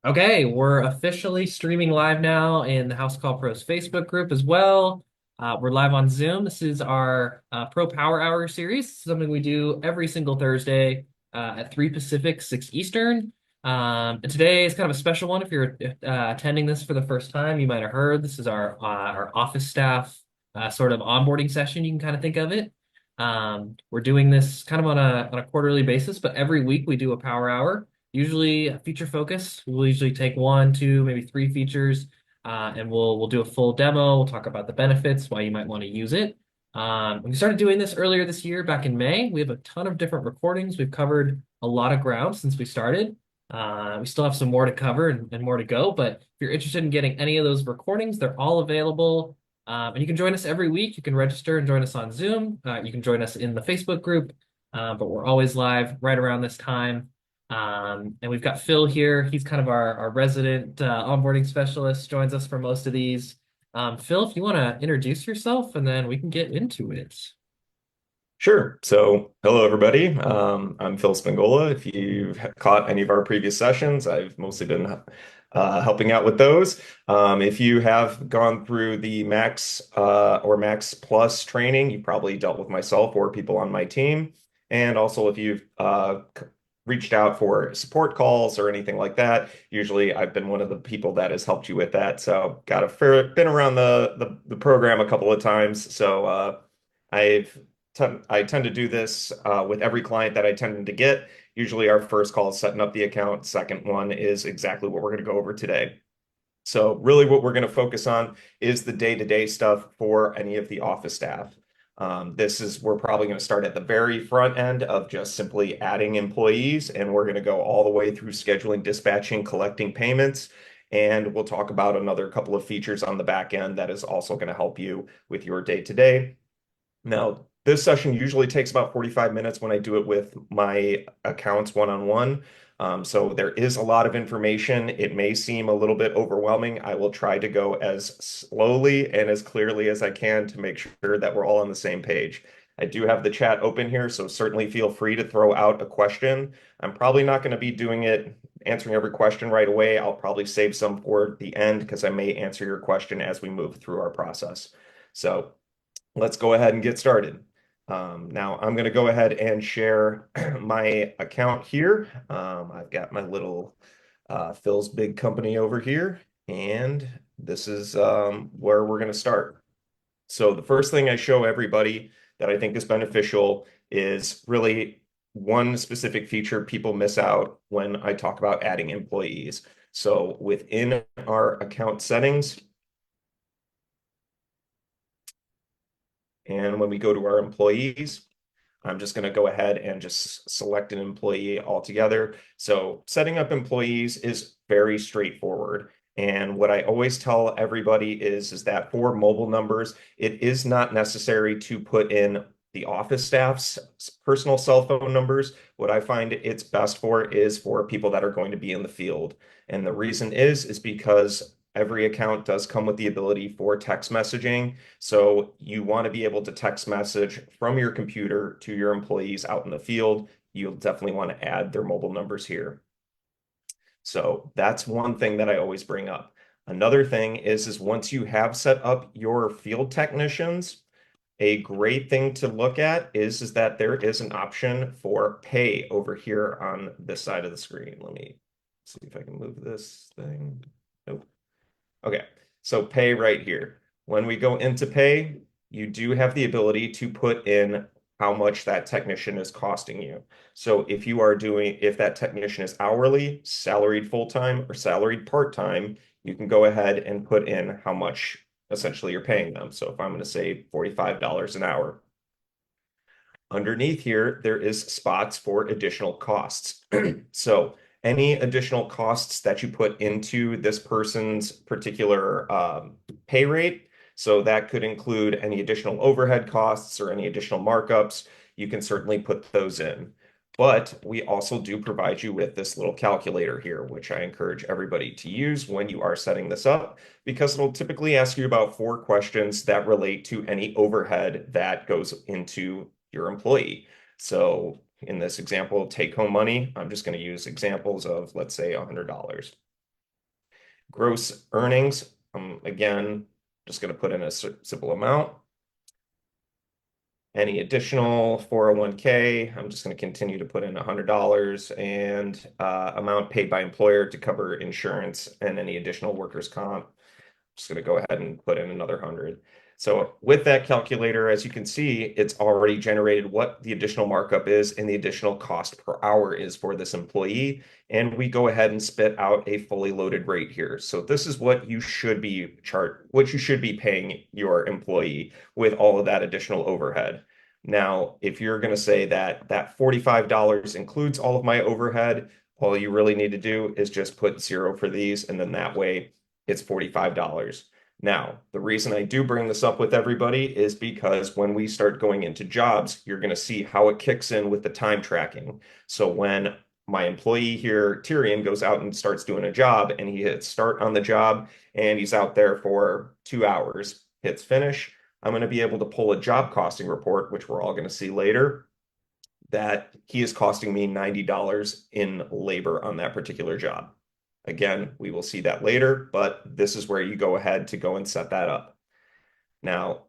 Okay, we're officially streaming live now in the Housecall Pro's Facebook group as well. We're live on Zoom. This is our Pro Power Hour series, something we do every single Thursday at 3 Pacific, 6 Eastern. And today is kind of a special one. If you're attending this for the first time, you might have heard this is our office staff sort of onboarding session. You can kind of think of it. We're doing this kind of on a quarterly basis, but every week we do a Power Hour. Usually a feature focus. We'll usually take one, two, maybe three features, and we'll do a full demo. We'll talk about the benefits, why you might want to use it. We started doing this earlier this year, back in May. We have a ton of different recordings. We've covered a lot of ground since we started. We still have some more to cover and more to go, but if you're interested in getting any of those recordings, they're all available. And you can join us every week. You can register and join us on Zoom. You can join us in the Facebook group, but we're always live right around this time. And we've got Phil here. He's kind of our resident onboarding specialist, joins us for most of these. Phil, if you want to introduce yourself and then we can get into it. Sure. So, hello everybody. I'm Phil Spingola. If you've caught any of our previous sessions, I've mostly been helping out with those. If you have gone through the Max or Max Plus training, you probably dealt with myself or people on my team. And also, if you've reached out for support calls or anything like that, usually I've been one of the people that has helped you with that. So, been around the program a couple of times. So, I've I tend to do this with every client that I tend to get. Usually, our first call is setting up the account. Second one is exactly what we're going to go over today. So, really, what we're going to focus on is the day-to-day stuff for any of the office staff. We're probably going to start at the very front end of just simply adding employees, and we're going to go all the way through scheduling, dispatching, collecting payments. And we'll talk about another couple of features on the back end that is also going to help you with your day-to-day. Now, this session usually takes about 45 minutes when I do it with my accounts one-on-one. So there is a lot of information. It may seem a little bit overwhelming. I will try to go as slowly and as clearly as I can to make sure that we're all on the same page. I do have the chat open here, so certainly feel free to throw out a question. I'm probably not going to be answering every question right away. I'll probably save some for the end because I may answer your question as we move through our process. So let's go ahead and get started. Now I'm going to go ahead and share my account here. I've got my little Phil's Big Company over here, and this is where we're going to start. So the first thing I show everybody that I think is beneficial is really one specific feature people miss out when I talk about adding employees. So within our account settings, and when we go to our employees, I'm just going to go ahead and just select an employee altogether. So setting up employees is very straightforward. And what I always tell everybody is that for mobile numbers, it is not necessary to put in the office staff's personal cell phone numbers. What I find it's best for is for people that are going to be in the field. And the reason is because every account does come with the ability for text messaging. So you want to be able to text message from your computer to your employees out in the field. You'll definitely want to add their mobile numbers here. So that's one thing that I always bring up. Another thing is once you have set up your field technicians, a great thing to look at is that there is an option for pay over here on this side of the screen. Let me see if I can move this thing. Nope. Okay, so pay right here. When we go into pay, you do have the ability to put in how much that technician is costing you. So if that technician is hourly, salaried full-time, or salaried part-time, you can go ahead and put in how much essentially you're paying them. So if I'm going to say $45 an hour, underneath here, there is spots for additional costs. So any additional costs that you put into this person's particular pay rate, so that could include any additional overhead costs or any additional markups, you can certainly put those in. But we also do provide you with this little calculator here, which I encourage everybody to use when you are setting this up, because it'll typically ask you about 4 questions that relate to any overhead that goes into your employee. So in this example, take home money, I'm just going to use examples of, let's say, $100. Gross earnings, again, just going to put in a simple amount. Any additional 401k, I'm just going to continue to put in $100 and amount paid by employer to cover insurance and any additional workers' comp. Just going to go ahead and put in another 100. So with that calculator, as you can see, it's already generated what the additional markup is and the additional cost per hour is for this employee. And we go ahead and spit out a fully loaded rate here. So this is what you should be what you should be paying your employee with all of that additional overhead. Now, if you're going to say that that $45 includes all of my overhead, all you really need to do is just put 0 for these, and then that way it's $45. Now, the reason I do bring this up with everybody is because when we start going into jobs, you're going to see how it kicks in with the time tracking. So when my employee here, Tyrion, goes out and starts doing a job and he hits start on the job and he's out there for 2 hours, hits finish, I'm going to be able to pull a job costing report, which we're all going to see later, that he is costing me $90 in labor on that particular job. Again, we will see that later, but this is where you go ahead to go and set that up. Now,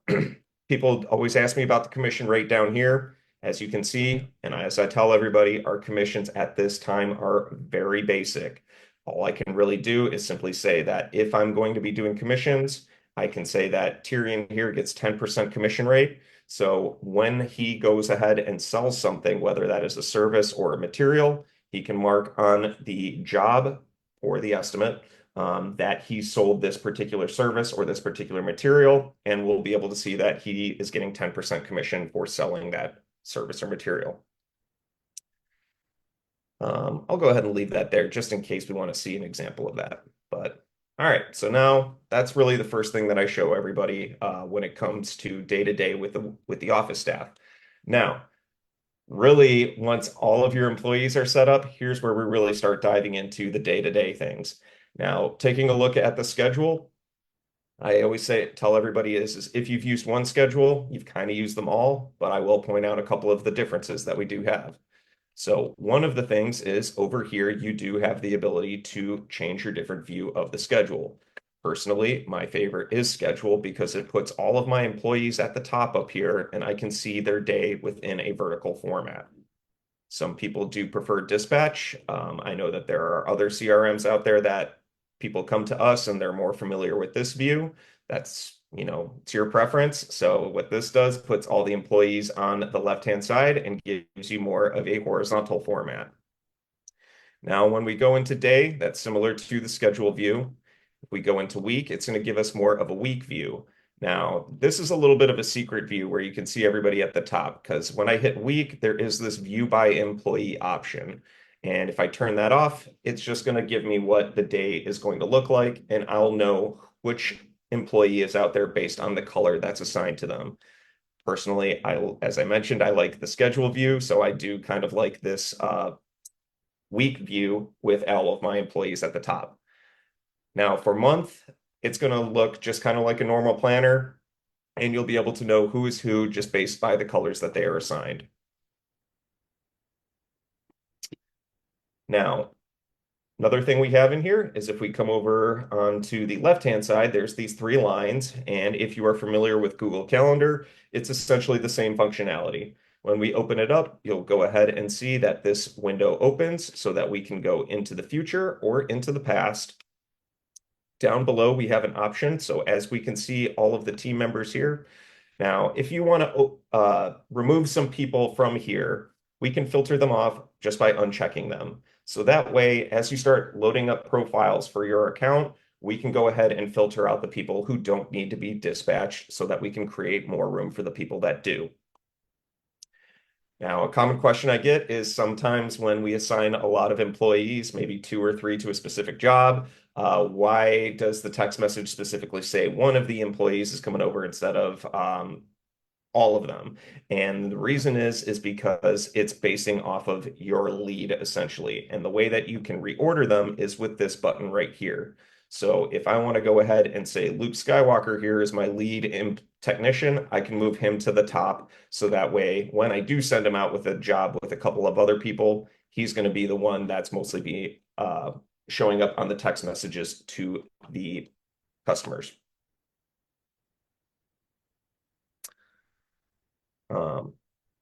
people always ask me about the commission rate down here. As you can see, and as I tell everybody, our commissions at this time are very basic. All I can really do is simply say that if I'm going to be doing commissions, I can say that Tyrion here gets 10% commission rate. So when he goes ahead and sells something, whether that is a service or a material, he can mark on the job or the estimate that he sold this particular service or this particular material, and we'll be able to see that he is getting 10% commission for selling that service or material. I'll go ahead and leave that there just in case we want to see an example of that. But all right, so now that's really the first thing that I show everybody when it comes to day-to-day with the office staff. Now, really, once all of your employees are set up, here's where we really start diving into the day-to-day things. Now, taking a look at the schedule, I always tell everybody is if you've used one schedule, you've kind of used them all, but I will point out a couple of the differences that we do have. So one of the things is over here, you do have the ability to change your different view of the schedule. Personally, my favorite is schedule because it puts all of my employees at the top up here and I can see their day within a vertical format. Some people do prefer dispatch. I know that there are other CRMs out there that people come to us and they're more familiar with this view. That's, it's your preference. So what this does, puts all the employees on the left-hand side and gives you more of a horizontal format. Now, when we go into day, that's similar to the schedule view. If we go into week, it's going to give us more of a week view. Now, this is a little bit of a secret view where you can see everybody at the top because when I hit week, there is this view by employee option. And if I turn that off, it's just going to give me what the day is going to look like, and I'll know which employee is out there based on the color that's assigned to them. Personally, as I mentioned, I like the schedule view, so I do kind of like this week view with all of my employees at the top. Now for month, it's going to look just kind of like a normal planner, and you'll be able to know who is who just based by the colors that they are assigned. Now, another thing we have in here is if we come over onto the left-hand side, there's these 3 lines, and if you are familiar with Google Calendar, it's essentially the same functionality. When we open it up, you'll go ahead and see that this window opens so that we can go into the future or into the past. Down below, we have an option. So as we can see all of the team members here. Now, if you want to remove some people from here, we can filter them off just by unchecking them. So that way, as you start loading up profiles for your account, we can go ahead and filter out the people who don't need to be dispatched so that we can create more room for the people that do. Now, a common question I get is sometimes when we assign a lot of employees, maybe 2 or 3 to a specific job, why does the text message specifically say one of the employees is coming over instead of all of them? And the reason is because it's basing off of your lead essentially. And the way that you can reorder them is with this button right here. So if I want to go ahead and say Luke Skywalker here is my lead technician, I can move him to the top. So that way, when I do send him out with a job with a couple of other people, he's going to be the one that's mostly showing up on the text messages to the customers. All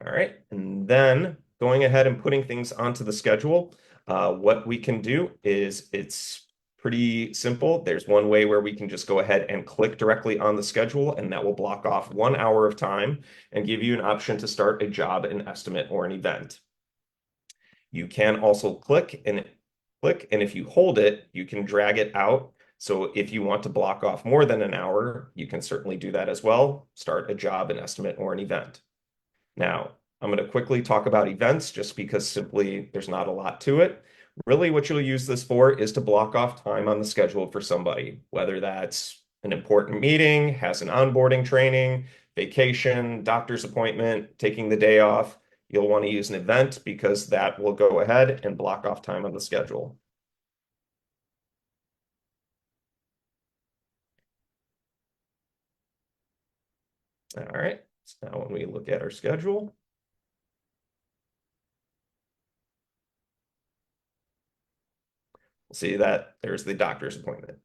right, and then going ahead and putting things onto the schedule, what we can do is it's pretty simple. There's one way where we can just go ahead and click directly on the schedule, and that will block off 1 hour of time and give you an option to start a job, an estimate, or an event. You can also click, and if you hold it, you can drag it out. So if you want to block off more than an hour, you can certainly do that as well. Start a job, an estimate, or an event. Now, I'm going to quickly talk about events just because simply there's not a lot to it. Really, what you'll use this for is to block off time on the schedule for somebody, whether that's an important meeting, has an onboarding training, vacation, doctor's appointment, taking the day off. You'll want to use an event because that will go ahead and block off time on the schedule. All right, so now when we look at our schedule, we'll see that there's the doctor's appointment.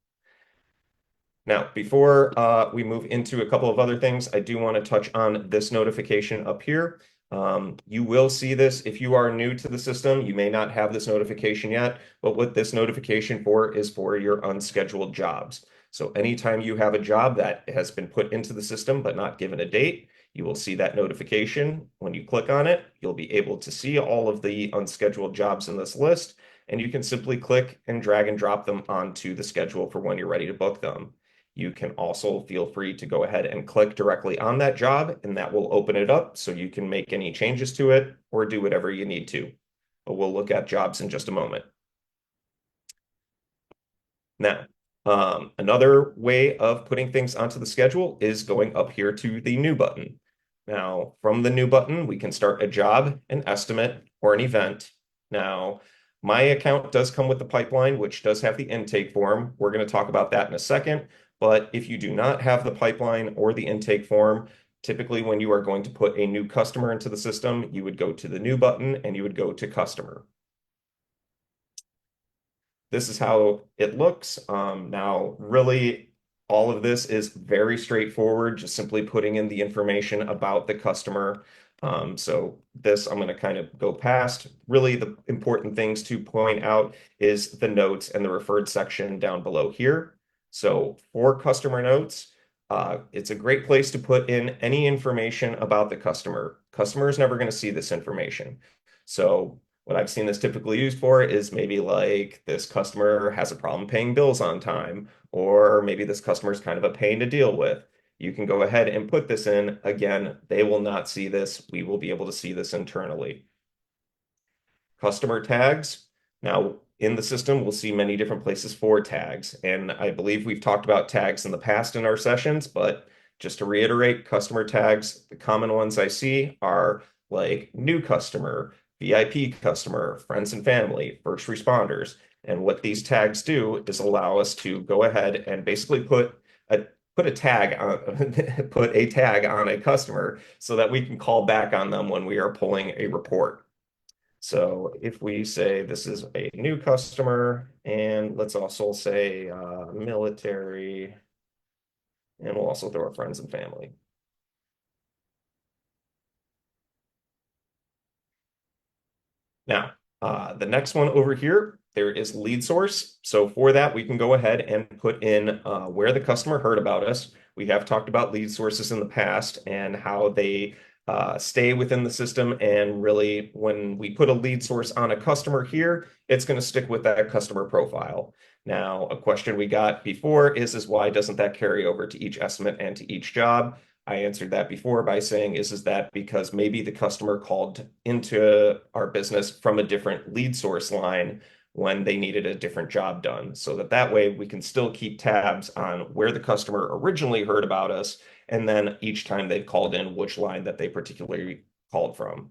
Now, before we move into a couple of other things, I do want to touch on this notification up here. You will see this if you are new to the system. You may not have this notification yet, but what this notification for is for your unscheduled jobs. So anytime you have a job that has been put into the system but not given a date, you will see that notification. When you click on it, you'll be able to see all of the unscheduled jobs in this list, and you can simply click and drag and drop them onto the schedule for when you're ready to book them. You can also feel free to go ahead and click directly on that job, and that will open it up so you can make any changes to it or do whatever you need to. But we'll look at jobs in just a moment. Now, another way of putting things onto the schedule is going up here to the new button. Now, from the new button, we can start a job, an estimate, or an event. Now, my account does come with the pipeline, which does have the intake form. We're going to talk about that in a second. But if you do not have the pipeline or the intake form, typically when you are going to put a new customer into the system, you would go to the new button and you would go to customer. This is how it looks. Now, really, all of this is very straightforward, just simply putting in the information about the customer. So this I'm going to kind of go past. Really, the important things to point out is the notes and the referred section down below here. So for customer notes, it's a great place to put in any information about the customer. Customer is never going to see this information. So what I've seen this typically used for is maybe like this customer has a problem paying bills on time, or maybe this customer is kind of a pain to deal with. You can go ahead and put this in. Again, they will not see this. We will be able to see this internally. Customer tags. Now, in the system, we'll see many different places for tags. And I believe we've talked about tags in the past in our sessions, but just to reiterate, customer tags, the common ones I see are like new customer, VIP customer, friends and family, first responders. And what these tags do is allow us to go ahead and basically put a tag on put a tag on a customer so that we can call back on them when we are pulling a report. So if we say this is a new customer, and let's also say military, and we'll also throw our friends and family. Now, the next one over here, there is lead source. So for that, we can go ahead and put in where the customer heard about us. We have talked about lead sources in the past and how they stay within the system. And really, when we put a lead source on a customer here, it's going to stick with that customer profile. Now, a question we got before is why doesn't that carry over to each estimate and to each job? I answered that before by saying is that because maybe the customer called into our business from a different lead source line when they needed a different job done, so that way we can still keep tabs on where the customer originally heard about us, and then each time they've called in, which line that they particularly called from.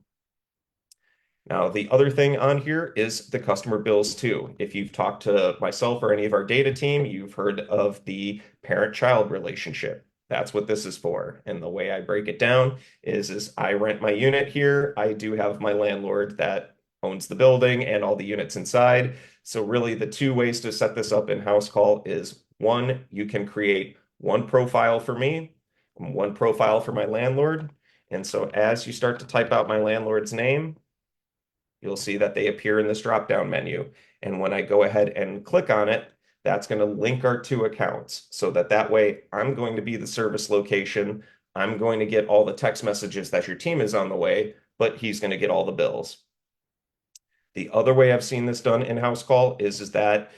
Now, the other thing on here is the customer bills too. If you've talked to myself or any of our data team, you've heard of the parent-child relationship. That's what this is for. And the way I break it down is I rent my unit here. I do have my landlord that owns the building and all the units inside. So really the two ways to set this up in Housecall is one, you can create one profile for me, one profile for my landlord. And so as you start to type out my landlord's name, you'll see that they appear in this drop-down menu. And when I go ahead and click on it, that's going to link our two accounts so that that way I'm going to be the service location. I'm going to get all the text messages that your team is on the way, but he's going to get all the bills. The other way I've seen this done in Housecall is that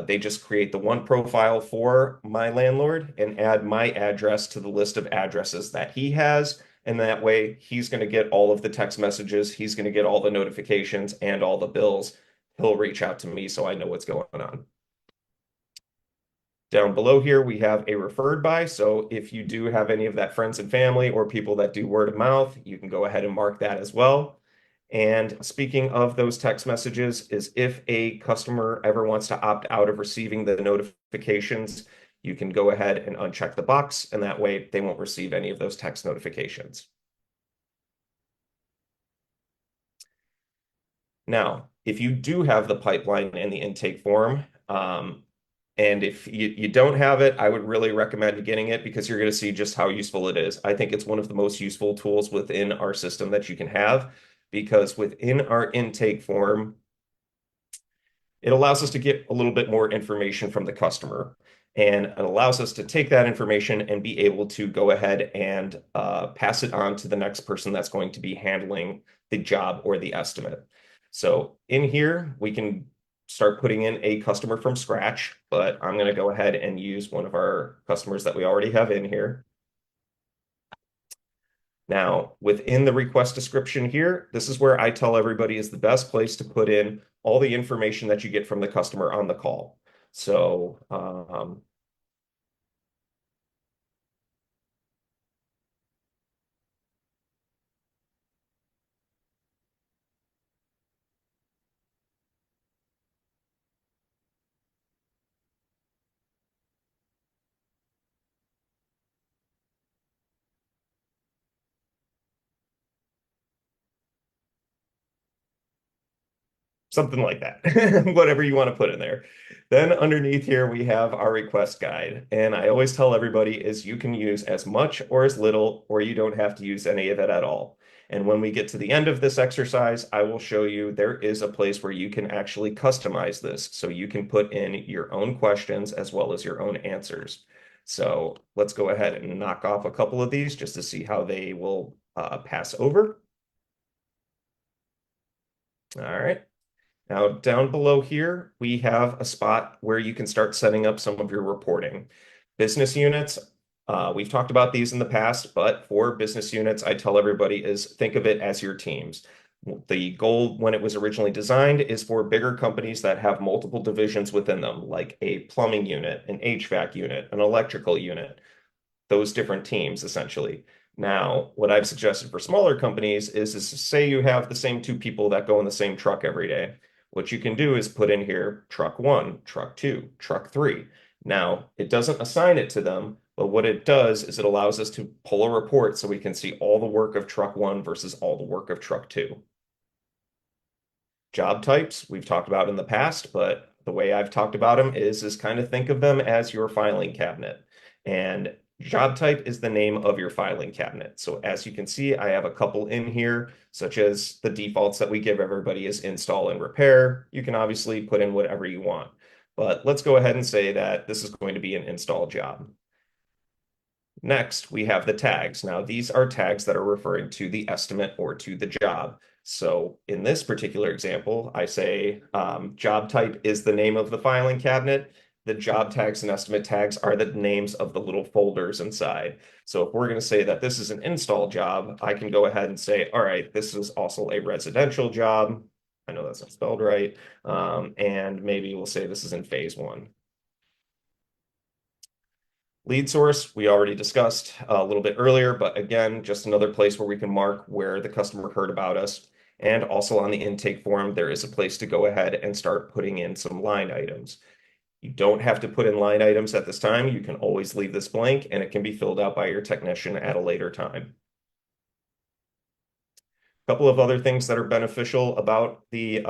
they just create the one profile for my landlord and add my address to the list of addresses that he has. And that way he's going to get all of the text messages, he's going to get all the notifications and all the bills. He'll reach out to me so I know what's going on. Down below here, we have a referred by. So if you do have any of that friends and family or people that do word of mouth, you can go ahead and mark that as well. And speaking of those text messages, is if a customer ever wants to opt out of receiving the notifications, you can go ahead and uncheck the box, and that way they won't receive any of those text notifications. Now, if you do have the pipeline and the intake form, and if you don't have it, I would really recommend getting it because you're going to see just how useful it is. I think it's one of the most useful tools within our system that you can have because within our intake form, it allows us to get a little bit more information from the customer. And it allows us to take that information and be able to go ahead and pass it on to the next person that's going to be handling the job or the estimate. So in here, we can start putting in a customer from scratch, but I'm going to go ahead and use one of our customers that we already have in here. Now, within the request description here, this is where I tell everybody is the best place to put in all the information that you get from the customer on the call. So, something like that, whatever you want to put in there. Then underneath here, we have our request guide. And I always tell everybody is you can use as much or as little, or you don't have to use any of it at all. And when we get to the end of this exercise, I will show you there is a place where you can actually customize this. So you can put in your own questions as well as your own answers. So let's go ahead and knock off a couple of these just to see how they will pass over. All right. Now, down below here, we have a spot where you can start setting up some of your reporting. Business units, we've talked about these in the past, but for business units, I tell everybody is think of it as your teams. The goal when it was originally designed is for bigger companies that have multiple divisions within them, like a plumbing unit, an HVAC unit, an electrical unit, those different teams essentially. Now, what I've suggested for smaller companies is say you have the same two people that go in the same truck every day. What you can do is put in here truck one, truck two, truck three. Now, it doesn't assign it to them, but what it does is it allows us to pull a report so we can see all the work of truck one versus all the work of truck two. Job types we've talked about in the past, but the way I've talked about them is kind of think of them as your filing cabinet. And job type is the name of your filing cabinet. So as you can see, I have a couple in here, such as the defaults that we give everybody is install and repair. You can obviously put in whatever you want, but let's go ahead and say that this is going to be an install job. Next, we have the tags. Now, these are tags that are referring to the estimate or to the job. So in this particular example, I say job type is the name of the filing cabinet. The job tags and estimate tags are the names of the little folders inside. So if we're going to say that this is an install job, I can go ahead and say, all right, this is also a residential job. I know that's not spelled right. And maybe we'll say this is in phase one. Lead source, we already discussed a little bit earlier, but again, just another place where we can mark where the customer heard about us. And also on the intake form, there is a place to go ahead and start putting in some line items. You don't have to put in line items at this time. You can always leave this blank and it can be filled out by your technician at a later time. couple of other things that are beneficial about the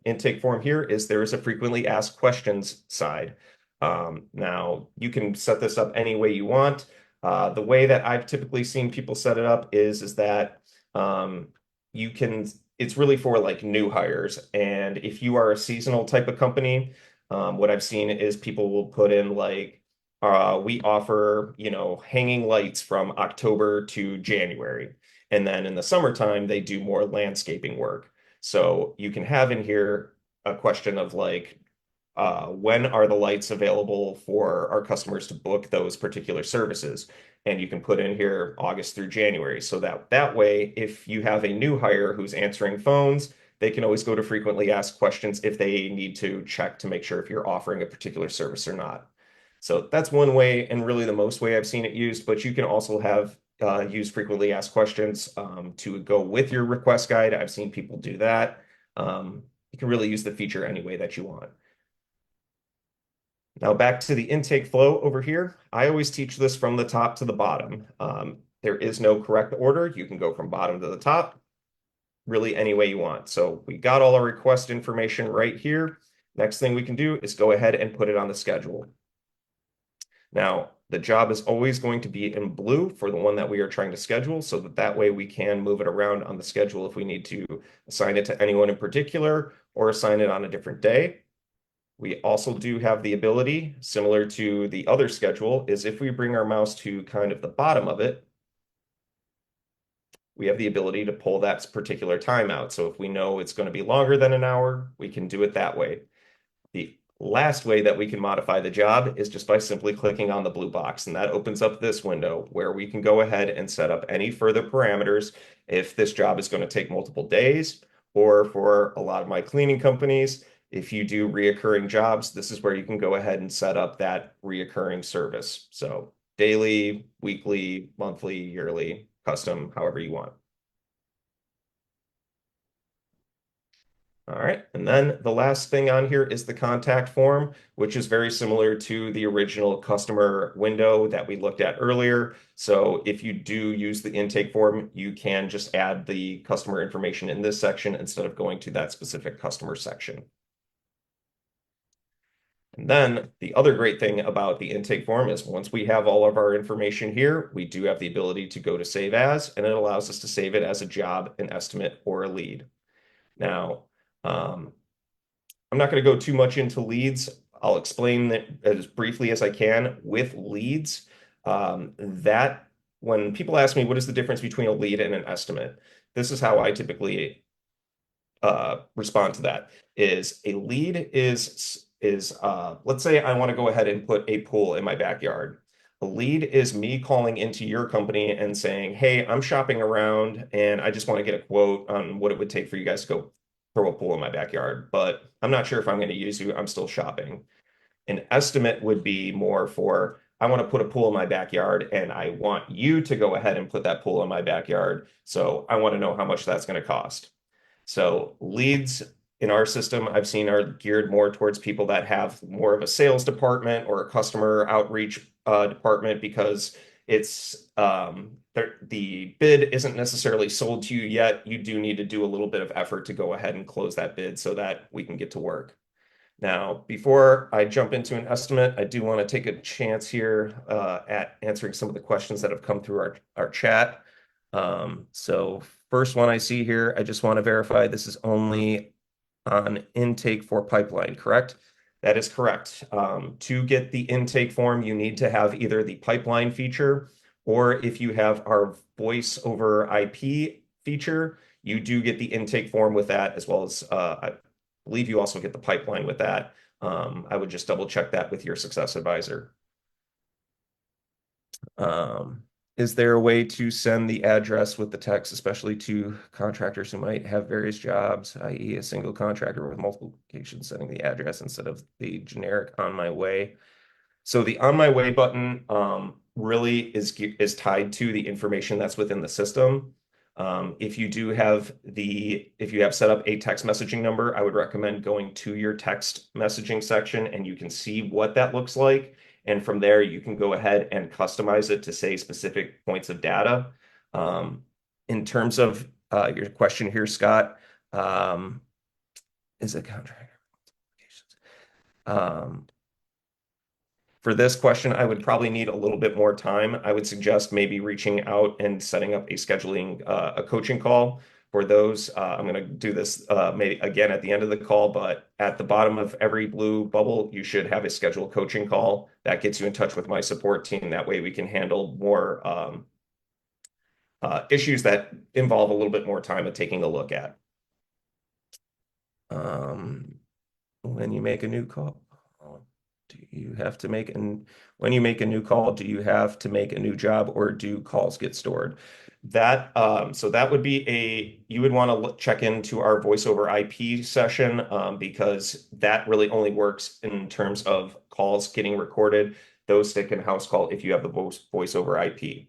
intake form here is there is a frequently asked questions side. Now, you can set this up any way you want. The way that I've typically seen people set it up is that um, you can, it's really for like new hires. And if you are a seasonal type of company, what I've seen is people will put in like, we offer, hanging lights from October to January. And then in the summertime, they do more landscaping work. So you can have in here a question of like, when are the lights available for our customers to book those particular services? And you can put in here August through January. So that way, if you have a new hire who's answering phones, they can always go to frequently asked questions if they need to check to make sure if you're offering a particular service or not. So that's one way, and really the most way I've seen it used, but you can also have use frequently asked questions to go with your request guide. I've seen people do that. You can really use the feature any way that you want. Now back to the intake flow over here. I always teach this from the top to the bottom. There is no correct order. You can go from bottom to the top, really any way you want. So we got all our request information right here. Next thing we can do is go ahead and put it on the schedule. Now, the job is always going to be in blue for the one that we are trying to schedule, so that way we can move it around on the schedule if we need to assign it to anyone in particular or assign it on a different day. We also do have the ability, similar to the other schedule, is if we bring our mouse to kind of the bottom of it, we have the ability to pull that particular time out. So if we know it's going to be longer than an hour, we can do it that way. The last way that we can modify the job is just by simply clicking on the blue box, and that opens up this window where we can go ahead and set up any further parameters if this job is going to take multiple days, or for a lot of my cleaning companies, if you do reoccurring jobs, this is where you can go ahead and set up that reoccurring service. So daily, weekly, monthly, yearly, custom, however you want. All right, and then the last thing on here is the contact form, which is very similar to the original customer window that we looked at earlier. So if you do use the intake form, you can just add the customer information in this section instead of going to that specific customer section. And then the other great thing about the intake form is once we have all of our information here, we do have the ability to go to save as, and it allows us to save it as a job, an estimate, or a lead. Now, I'm not going to go too much into leads. I'll explain that as briefly as I can. With leads, that when people ask me what is the difference between a lead and an estimate, this is how I typically respond to that. Is a lead is let's say I want to go ahead and put a pool in my backyard. A lead is me calling into your company and saying, "Hey, I'm shopping around and I just want to get a quote on what it would take for you guys to go throw a pool in my backyard, but I'm not sure if I'm going to use you. I'm still shopping." An estimate would be more for, I want to put a pool in my backyard and I want you to go ahead and put that pool in my backyard. So I want to know how much that's going to cost. So leads in our system, I've seen are geared more towards people that have more of a sales department or a customer outreach department because it's the bid isn't necessarily sold to you yet. You do need to do a little bit of effort to go ahead and close that bid so that we can get to work. Now, before I jump into an estimate, I do want to take a chance here at answering some of the questions that have come through our chat. So first one I see here, I just want to verify this is only on intake for pipeline, correct? That is correct. To get the intake form, you need to have either the pipeline feature, or if you have our voice over IP feature, you do get the intake form with that, as well as I believe you also get the pipeline with that. I would just double check that with your success advisor. Is there a way to send the address with the text, especially to contractors who might have various jobs, i.e. a single contractor with multiple locations sending the address instead of the generic on my way? So the on my way button really is tied to the information that's within the system. If you have set up a text messaging number, I would recommend going to your text messaging section and you can see what that looks like. And from there, you can go ahead and customize it to say specific points of data. In terms of your question here, Scott. Um, is it contract? Um, For this question, I would probably need a little bit more time. I would suggest maybe reaching out and setting up a coaching call for those. I'm going to do this maybe again at the end of the call, but at the bottom of every blue bubble, you should have a scheduled coaching call that gets you in touch with my support team. That way we can handle more issues that involve a little bit more time of taking a look at. Um, when you make a new call, do you have to make an when you make a new call, do you have to make a new job or do calls get stored? So that would be you would want to check into our voice over IP session because that really only works in terms of calls getting recorded. Those stick in house call if you have the voice over IP.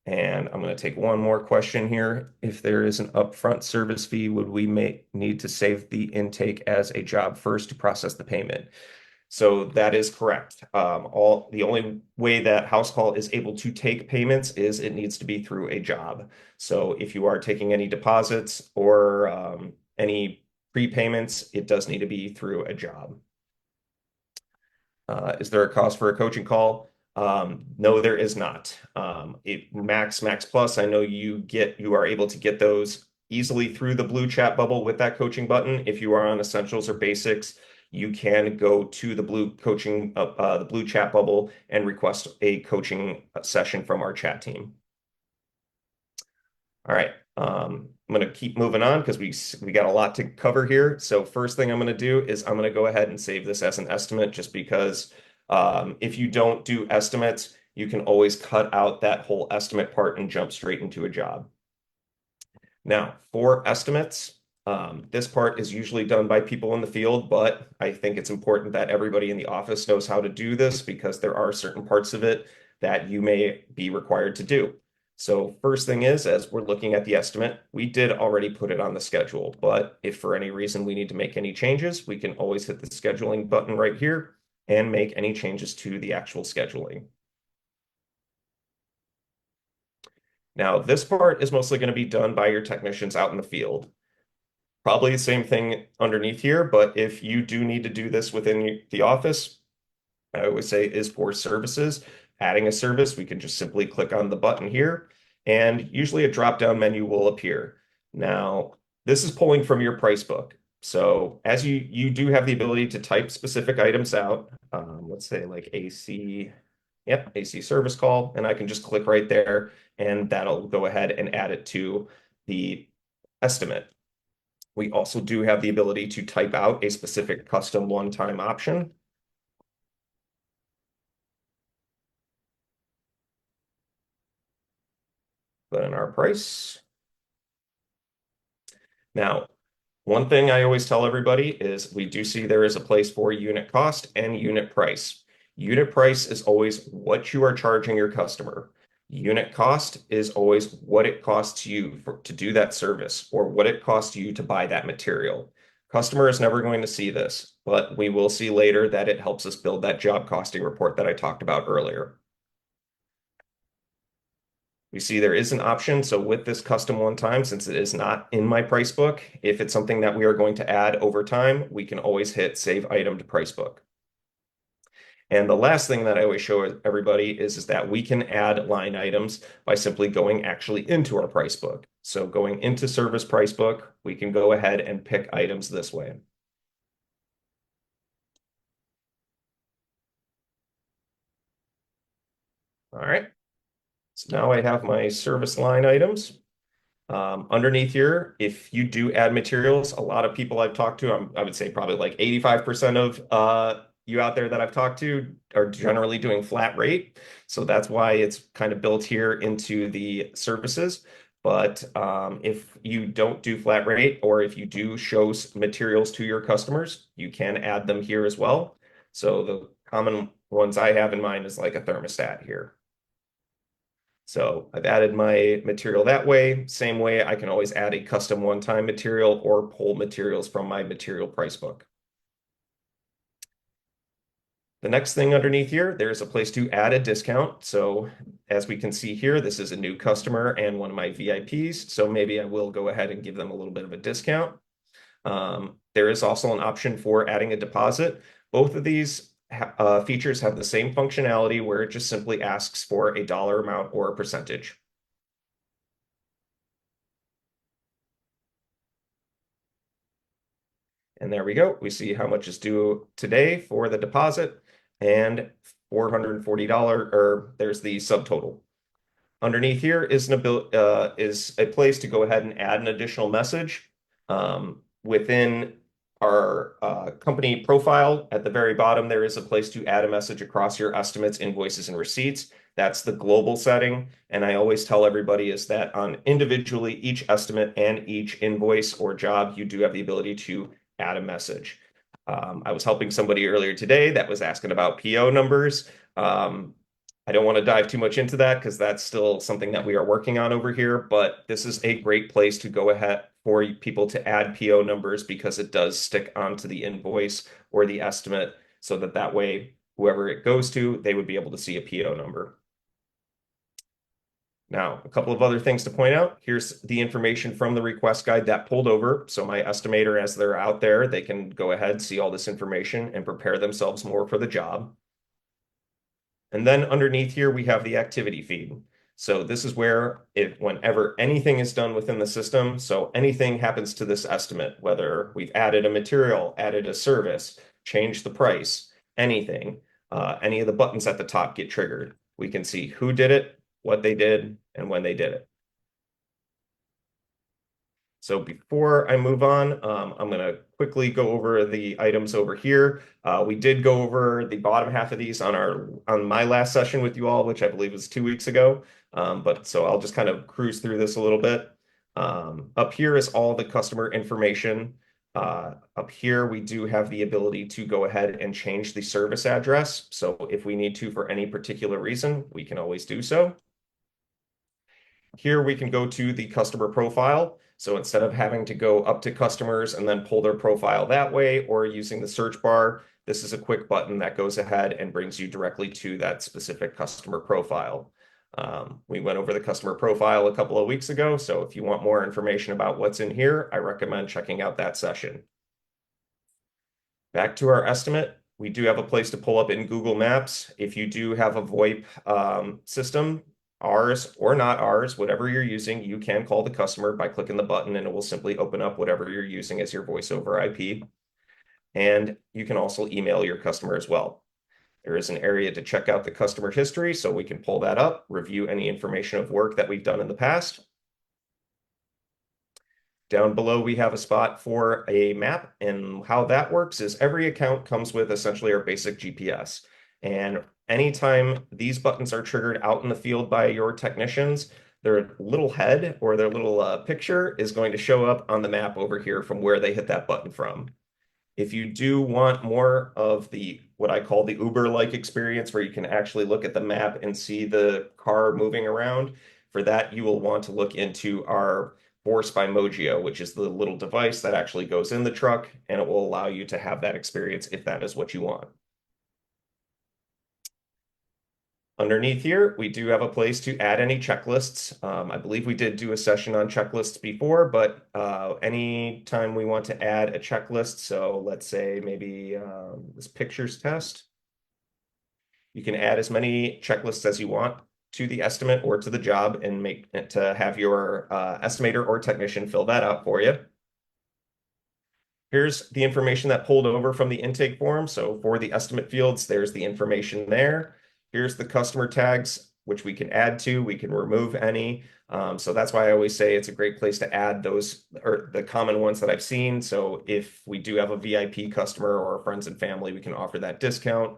And I'm going to take one more question here. If there is an upfront service fee, would we need to save the intake as a job first to process the payment? So that is correct. The only way that house call is able to take payments is it needs to be through a job. So if you are taking any deposits or any prepayments, it does need to be through a job. Is there a cost for a coaching call? No, there is not. Max Plus, I know you are able to get those easily through the blue chat bubble with that coaching button. If you are on essentials or basics, you can go to the the blue chat bubble and request a coaching session from our chat team. All right. I'm going to keep moving on because we got a lot to cover here. So first thing I'm going to do is I'm going to go ahead and save this as an estimate just because if you don't do estimates, you can always cut out that whole estimate part and jump straight into a job. Now, for estimates, this part is usually done by people in the field, but I think it's important that everybody in the office knows how to do this because there are certain parts of it that you may be required to do. So first thing is, as we're looking at the estimate, we did already put it on the schedule, but if for any reason we need to make any changes, we can always hit the scheduling button right here and make any changes to the actual scheduling. Now, this part is mostly going to be done by your technicians out in the field. Probably the same thing underneath here, but if you do need to do this within the office, I always say is for services. Adding a service, we can just simply click on the button here, and usually a drop-down menu will appear. Now, this is pulling from your price book. So as you do have the ability to type specific items out, let's say like AC, yep, AC service call, and I can just click right there, and that'll go ahead and add it to the estimate. We also do have the ability to type out a specific custom one-time option. Put in our price. Now, one thing I always tell everybody is we do see there is a place for unit cost and unit price. Unit price is always what you are charging your customer. Unit cost is always what it costs you to do that service or what it costs you to buy that material. Customer is never going to see this, but we will see later that it helps us build that job costing report that I talked about earlier. We see there is an option. So with this custom one time, since it is not in my price book, if it's something that we are going to add over time, we can always hit save item to price book. And the last thing that I always show everybody is that we can add line items by simply going actually into our price book. So going into service price book, we can go ahead and pick items this way. All right. So now I have my service line items. Underneath here, if you do add materials, a lot of people I've talked to, I would say probably like 85% of you out there that I've talked to are generally doing flat rate. So that's why it's kind of built here into the services. But if you don't do flat rate or if you do show materials to your customers, you can add them here as well. So the common ones I have in mind is like a thermostat here. So I've added my material that way. Same way, I can always add a custom one-time material or pull materials from my material price book. The next thing underneath here, there's a place to add a discount. So as we can see here, this is a new customer and one of my VIPs. So maybe I will go ahead and give them a little bit of a discount. There is also an option for adding a deposit. Both of these features have the same functionality where it just simply asks for a dollar amount or a percentage. And there we go. We see how much is due today for the deposit and $440, or there's the subtotal. Underneath here is is a place to go ahead and add an additional message. Within our company profile, at the very bottom, there is a place to add a message across your estimates, invoices, and receipts. That's the global setting. And I always tell everybody is that on individually each estimate and each invoice or job, you do have the ability to add a message. I was helping somebody earlier today that was asking about PO numbers. I don't want to dive too much into that because that's still something that we are working on over here, but this is a great place to go ahead for people to add PO numbers because it does stick onto the invoice or the estimate so that that way, whoever it goes to, they would be able to see a PO number. Now, a couple of other things to point out. Here's the information from the request guide that pulled over. So my estimator, as they're out there, they can go ahead, see all this information and prepare themselves more for the job. And then underneath here, we have the activity feed. So this is where whenever anything is done within the system, so anything happens to this estimate, whether we've added a material, added a service, changed the price, anything, any of the buttons at the top get triggered. We can see who did it, what they did, and when they did it. So before I move on, I'm going to quickly go over the items over here. We did go over the bottom half of these on my last session with you all, which I believe was 2 weeks ago. But so I'll just kind of cruise through this a little bit. Up here is all the customer information. Up here, we do have the ability to go ahead and change the service address. So if we need to for any particular reason, we can always do so. Here we can go to the customer profile. So instead of having to go up to customers and then pull their profile that way or using the search bar, this is a quick button that goes ahead and brings you directly to that specific customer profile. We went over the customer profile a couple of weeks ago, so if you want more information about what's in here, I recommend checking out that session. Back to our estimate, we do have a place to pull up in Google Maps. If you do have a VoIP system, ours or not ours, whatever you're using, you can call the customer by clicking the button and it will simply open up whatever you're using as your voice over IP. And you can also email your customer as well. There is an area to check out the customer history, so we can pull that up, review any information of work that we've done in the past. Down below, we have a spot for a map, and how that works is every account comes with essentially our basic GPS. And anytime these buttons are triggered out in the field by your technicians, their little head or their little picture is going to show up on the map over here from where they hit that button from. If you do want more of the what I call the Uber-like experience where you can actually look at the map and see the car moving around, for that you will want to look into our Force by Mojio, which is the little device that actually goes in the truck, and it will allow you to have that experience if that is what you want. Underneath here, we do have a place to add any checklists. I believe we did do a session on checklists before, but anytime we want to add a checklist, so let's say maybe this pictures test, you can add as many checklists as you want to the estimate or to the job and make it to have your estimator or technician fill that out for you. Here's the information that pulled over from the intake form. So for the estimate fields, there's the information there. Here's the customer tags, which we can add to, we can remove any. So that's why I always say it's a great place to add those, or the common ones that I've seen. So if we do have a VIP customer or friends and family, we can offer that discount.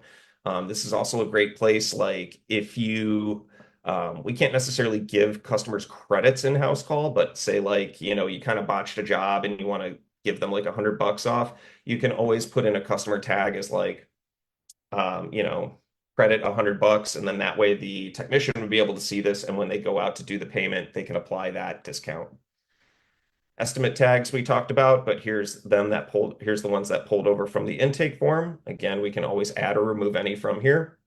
This is also a great place, like if you, we can't necessarily give customers credits in Housecall, but say like, you kind of botched a job and you want to give them like $100 off, you can always put in a customer tag as like, credit $100, and then that way the technician would be able to see this, and when they go out to do the payment, they can apply that discount. estimate tags we talked about, but here's here's the ones that pulled over from the intake form. Again, we can always add or remove any from here.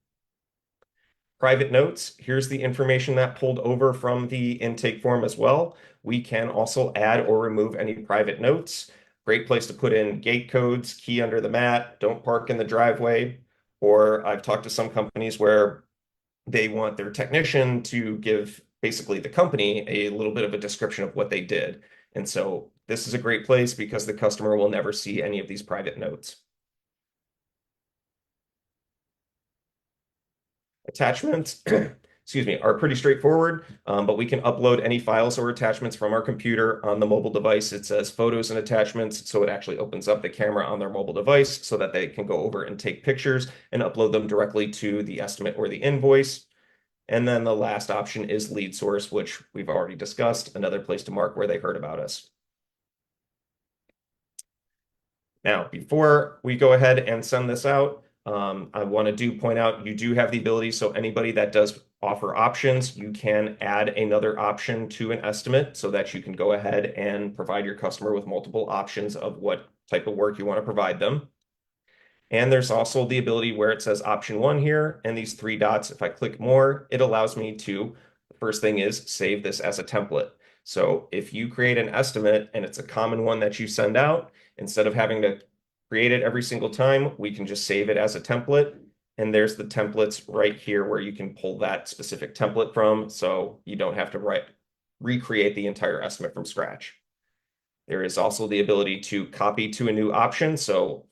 Private notes, here's the information that pulled over from the intake form as well. We can also add or remove any private notes. Great place to put in gate codes, key under the mat, don't park in the driveway. Or I've talked to some companies where they want their technician to give basically the company a little bit of a description of what they did. And so this is a great place because the customer will never see any of these private notes. Attachments, excuse me, are pretty straightforward, but we can upload any files or attachments from our computer on the mobile device. It says photos and attachments, so it actually opens up the camera on their mobile device so that they can go over and take pictures and upload them directly to the estimate or the invoice. And then the last option is lead source, which we've already discussed, another place to mark where they heard about us. Now, before we go ahead and send this out, I want to point out you do have the ability, so anybody that does offer options, you can add another option to an estimate so that you can go ahead and provide your customer with multiple options of what type of work you want to provide them. And there's also the ability where it says option one here and these three dots. If I click more, it allows me to, the first thing is save this as a template. So if you create an estimate and it's a common one that you send out, instead of having to create it every single time, we can just save it as a template. And there's the templates right here where you can pull that specific template from. So you don't have to recreate the entire estimate from scratch. There is also the ability to copy to a new option. So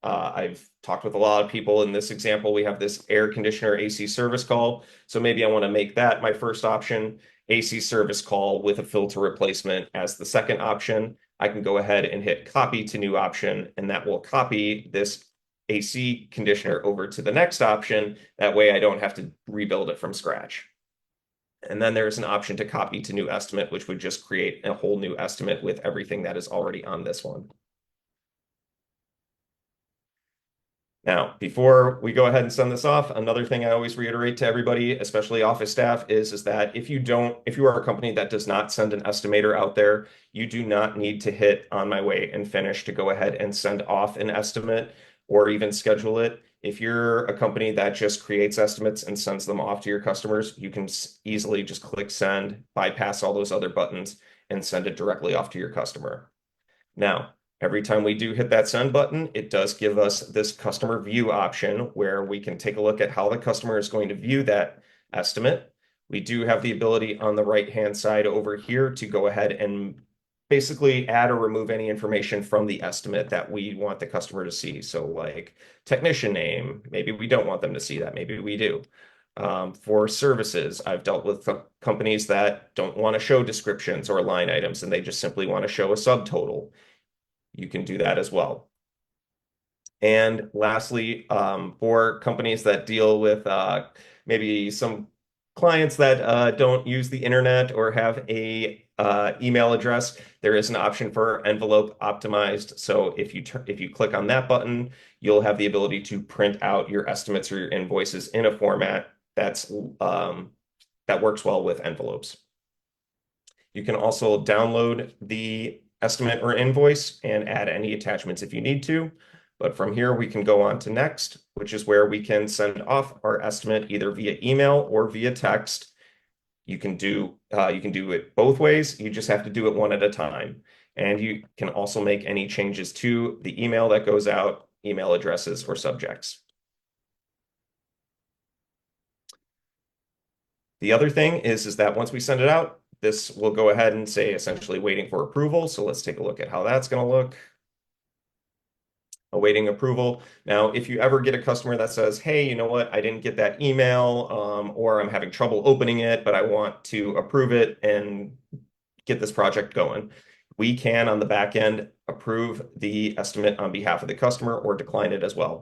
I've talked with a lot of people. In this example, we have this air conditioner AC service call. So maybe I want to make that my first option, AC service call with a filter replacement as the second option. I can go ahead and hit copy to new option, and that will copy this AC conditioner over to the next option. That way I don't have to rebuild it from scratch. And then there's an option to copy to new estimate, which would just create a whole new estimate with everything that is already on this one. Now, before we go ahead and send this off, another thing I always reiterate to everybody, especially office staff, is that if you are a company that does not send an estimator out there, you do not need to hit on my way and finish to go ahead and send off an estimate or even schedule it. If you're a company that just creates estimates and sends them off to your customers, you can easily just click send, bypass all those other buttons, and send it directly off to your customer. Now, every time we do hit that send button, it does give us this customer view option where we can take a look at how the customer is going to view that estimate. We do have the ability on the right-hand side over here to go ahead and basically add or remove any information from the estimate that we want the customer to see. So like technician name, maybe we don't want them to see that, maybe we do. For services, I've dealt with companies that don't want to show descriptions or line items, and they just simply want to show a subtotal. You can do that as well. And lastly, for companies that deal with maybe some clients that don't use the internet or have a email address, there is an option for envelope optimized. So if you click on that button, you'll have the ability to print out your estimates or your invoices in a format that works well with envelopes. You can also download the estimate or invoice and add any attachments if you need to. But from here, we can go on to next, which is where we can send off our estimate either via email or via text. You can do it both ways. You just have to do it one at a time. And you can also make any changes to the email that goes out, email addresses or subjects. The other thing is that once we send it out, this will go ahead and say essentially waiting for approval. So let's take a look at how that's going to look. Awaiting approval. Now, if you ever get a customer that says, hey, you know what, I didn't get that email, or I'm having trouble opening it, but I want to approve it and get this project going, we can, on the back end, approve the estimate on behalf of the customer or decline it as well.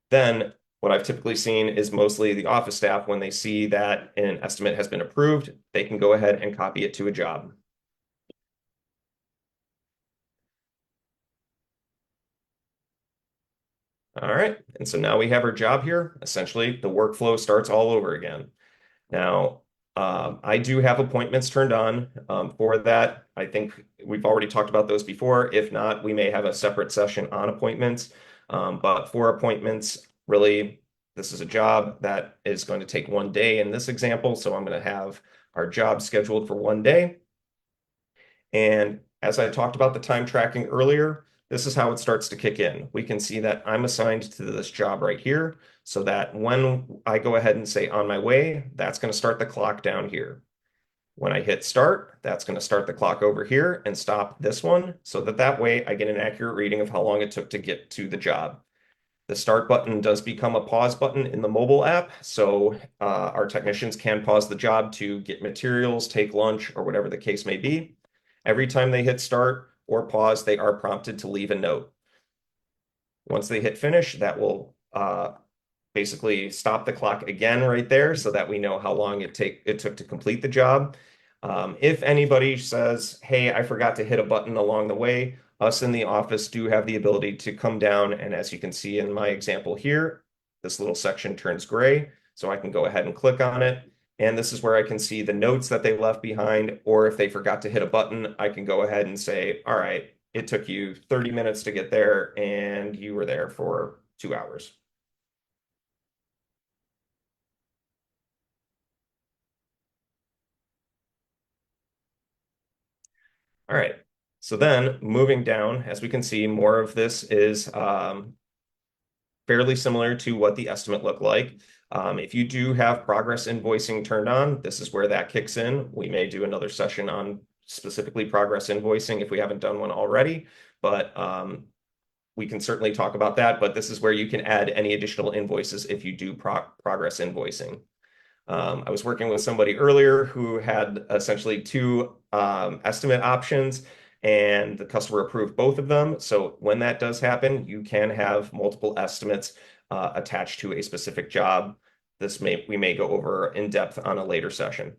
Then what I've typically seen is mostly the office staff, when they see that an estimate has been approved, they can go ahead and copy it to a job. All right, and so now we have our job here. Essentially, the workflow starts all over again. Now, I do have appointments turned on for that. I think we've already talked about those before. If not, we may have a separate session on appointments. But for appointments, really, this is a job that is going to take one day in this example. So I'm going to have our job scheduled for one day. And as I talked about the time tracking earlier, this is how it starts to kick in. We can see that I'm assigned to this job right here, so that when I go ahead and say on my way, that's going to start the clock down here. When I hit start, that's going to start the clock over here and stop this one, so that that way I get an accurate reading of how long it took to get to the job. The start button does become a pause button in the mobile app, so our technicians can pause the job to get materials, take lunch, or whatever the case may be. Every time they hit start or pause, they are prompted to leave a note. Once they hit finish, that will basically stop the clock again right there so that we know how long it took to complete the job. If anybody says, hey, I forgot to hit a button along the way, us in the office do have the ability to come down, and as you can see in my example here, this little section turns gray, so I can go ahead and click on it. And this is where I can see the notes that they left behind, or if they forgot to hit a button, I can go ahead and say, all right, it took you 30 minutes to get there, and you were there for 2 hours. All right. So then moving down, as we can see, more of this is fairly similar to what the estimate looked like. If you do have progress invoicing turned on, this is where that kicks in. We may do another session on specifically progress invoicing if we haven't done one already, but we can certainly talk about that. But this is where you can add any additional invoices if you do progress invoicing. I was working with somebody earlier who had essentially two estimate options, and the customer approved both of them. So when that does happen, you can have multiple estimates attached to a specific job. We may go over in depth on a later session.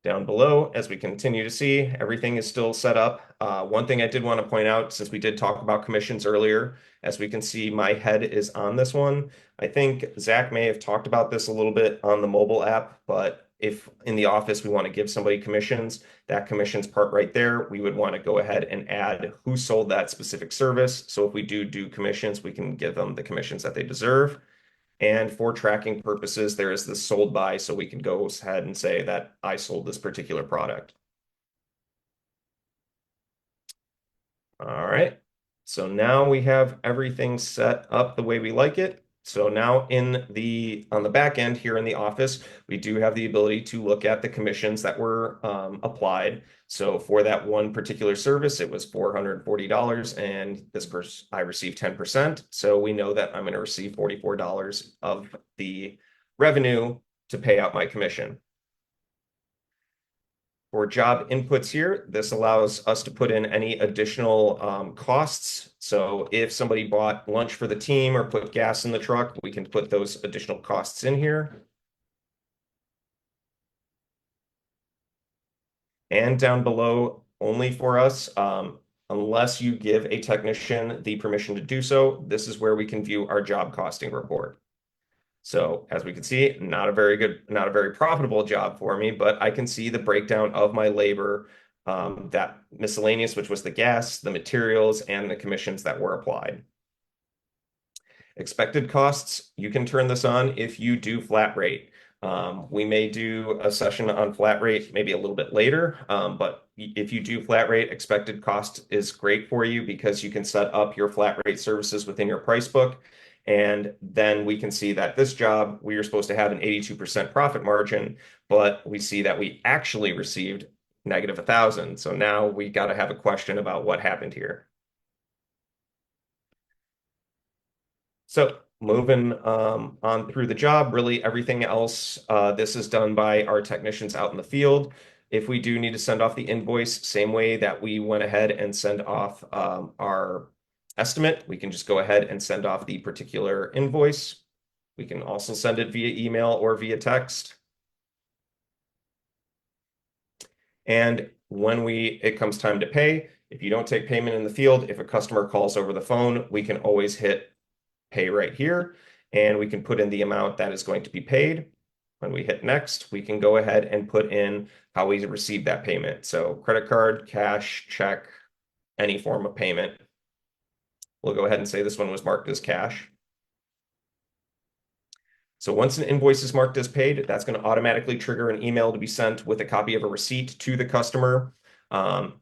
Down below, as we continue to see, everything is still set up. One thing I did want to point out, since we did talk about commissions earlier, as we can see, my head is on this one. I think Zach may have talked about this a little bit on the mobile app, but if in the office we want to give somebody commissions, that commissions part right there, we would want to go ahead and add who sold that specific service. So if we do commissions, we can give them the commissions that they deserve. And for tracking purposes, there is this sold by, so we can go ahead and say that I sold this particular product. All right. So now we have everything set up the way we like it. So now on the back end here in the office, we do have the ability to look at the commissions that were applied. So for that one particular service, it was $440, and I received 10%. So we know that I'm going to receive $44 of the revenue to pay out my commission. For job inputs here, this allows us to put in any additional costs. So if somebody bought lunch for the team or put gas in the truck, we can put those additional costs in here. And down below, only for us, unless you give a technician the permission to do so, this is where we can view our job costing report. So as we can see, not a very profitable job for me, but I can see the breakdown of my labor, that miscellaneous, which was the gas, the materials, and the commissions that were applied. Expected costs, you can turn this on if you do flat rate. We may do a session on flat rate maybe a little bit later, but if you do flat rate, expected cost is great for you because you can set up your flat rate services within your price book. And then we can see that this job, we are supposed to have an 82% profit margin, but we see that we actually received negative 1,000. So now we got to have a question about what happened here. So moving on through the job, really everything else, this is done by our technicians out in the field. If we do need to send off the invoice, same way that we went ahead and send off our estimate, we can just go ahead and send off the particular invoice. We can also send it via email or via text. And when it comes time to pay, if you don't take payment in the field, if a customer calls over the phone, we can always hit pay right here, and we can put in the amount that is going to be paid. when we hit next, we can go ahead and put in how we receive that payment. So credit card, cash, check, any form of payment. We'll go ahead and say this one was marked as cash. So once an invoice is marked as paid, that's going to automatically trigger an email to be sent with a copy of a receipt to the customer.